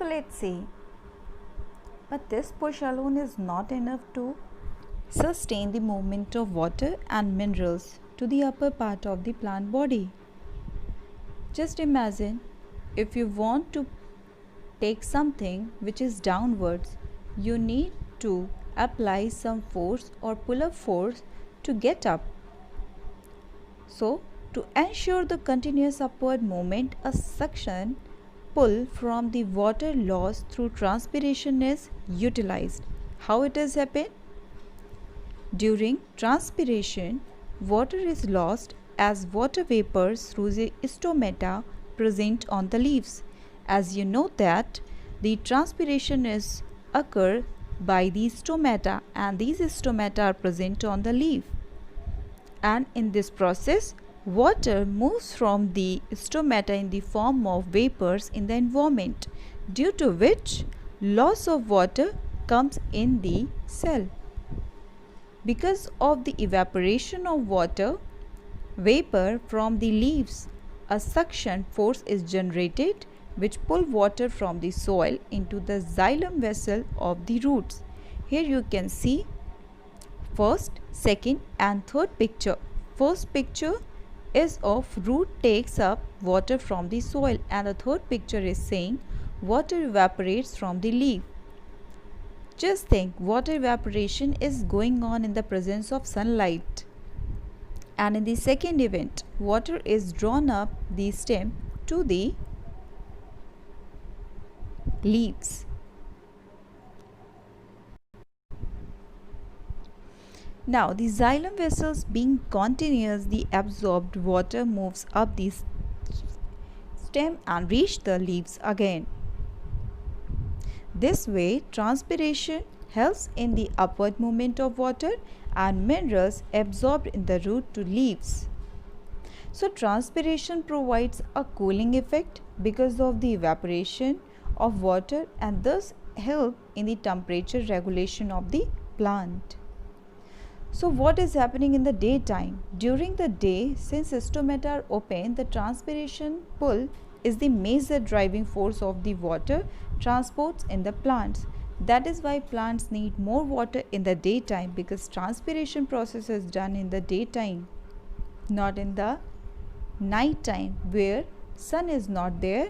So let's see. But this push alone is not enough to sustain the movement of water and minerals to the upper part of the plant body. Just imagine if you want to take something which is downwards, you need to apply some force or pull up force to get up. So, to ensure the continuous upward movement, a suction pull from the water loss through transpiration is utilized. How it has happened? During transpiration, water is lost as water vapors through the stomata present on the leaves. As you know that the transpiration is occur by the stomata, and these stomata are present on the leaf. And in this process, water moves from the stomata in the form of vapors in the environment, due to which loss of water comes in the cell. Because of the evaporation of water vapor from the leaves, a suction force is generated which pull water from the soil into the xylem vessel of the roots. Here you can see first, second and third picture. First picture is of root takes up water from the soil, and the third picture is saying water evaporates from the leaf. Just think, water evaporation is going on in the presence of sunlight. And in the second event, water is drawn up the stem to the leaves. Now, the xylem vessels being continuous, the absorbed water moves up the stem and reach the leaves again. This way, transpiration helps in the upward movement of water and minerals absorbed in the root to leaves. So, transpiration provides a cooling effect because of the evaporation of water, and thus help in the temperature regulation of the plant. So, what is happening in the daytime? During the day, since stomata are open, the transpiration pull is the major driving force of the water transports in the plants. That is why plants need more water in the daytime, because transpiration process is done in the daytime, not in the night time where sun is not there.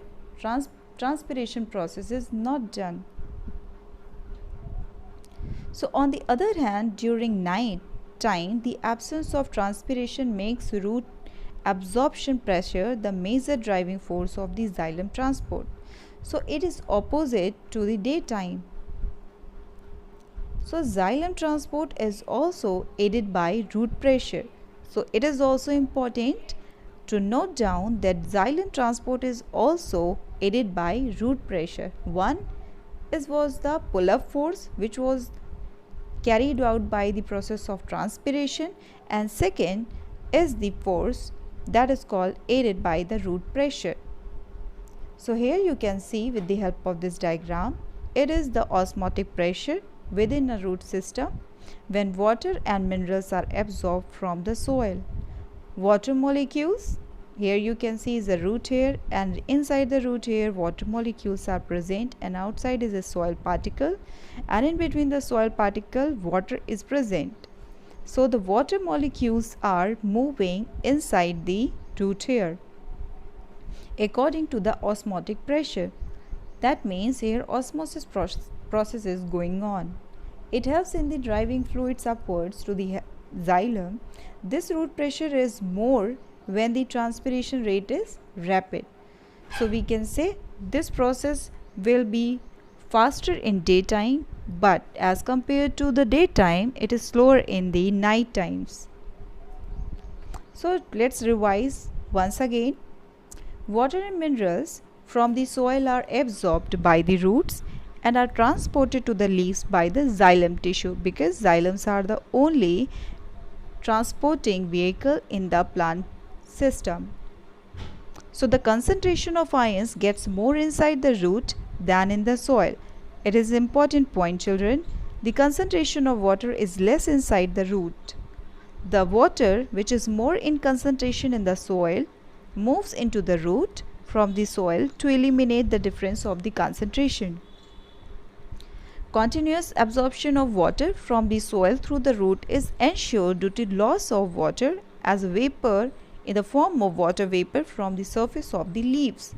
Transpiration process is not done. So on the other hand, during night time, the absence of transpiration makes root absorption pressure the major driving force of the xylem transport. So it is opposite to the daytime. So xylem transport is also aided by root pressure. So it is also important to note down that xylem transport is also aided by root pressure. One was the pull-up force, which was carried out by the process of transpiration, and second is the force that is called aided by the root pressure. So here you can see with the help of this diagram, it is the osmotic pressure within a root system when water and minerals are absorbed from the soil. Water molecules, here you can see is a root hair, and inside the root hair water molecules are present, and outside is a soil particle, and in between the soil particle water is present. So the water molecules are moving inside the root hair according to the osmotic pressure. That means here osmosis process is going on. It helps in the driving fluids upwards to the xylem. This root pressure is more when the transpiration rate is rapid. So we can say this process will be faster in daytime, but as compared to the daytime, it is slower in the night times. So let's revise once again. Water and minerals from the soil are absorbed by the roots and are transported to the leaves by the xylem tissue, because xylems are the only transporting vehicle in the plant system. So the concentration of ions gets more inside the root than in the soil. It is an important point, children. The concentration of water is less inside the root. The water which is more in concentration in the soil moves into the root from the soil to eliminate the difference of the concentration. Continuous absorption of water from the soil through the root is ensured due to loss of water as vapor in the form of water vapor from the surface of the leaves.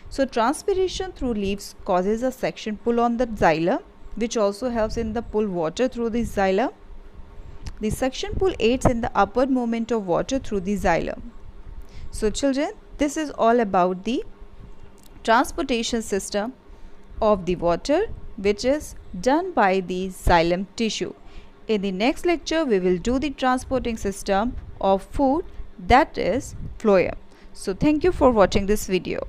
So transpiration through leaves causes a suction pull on the xylem, which also helps in the pull water through the xylem. The suction pull aids in the upward movement of water through the xylem. So children, this is all about the transportation system of the water, which is done by the xylem tissue. In the next lecture, we will do the transporting system of food, that is phloem. So thank you for watching this video.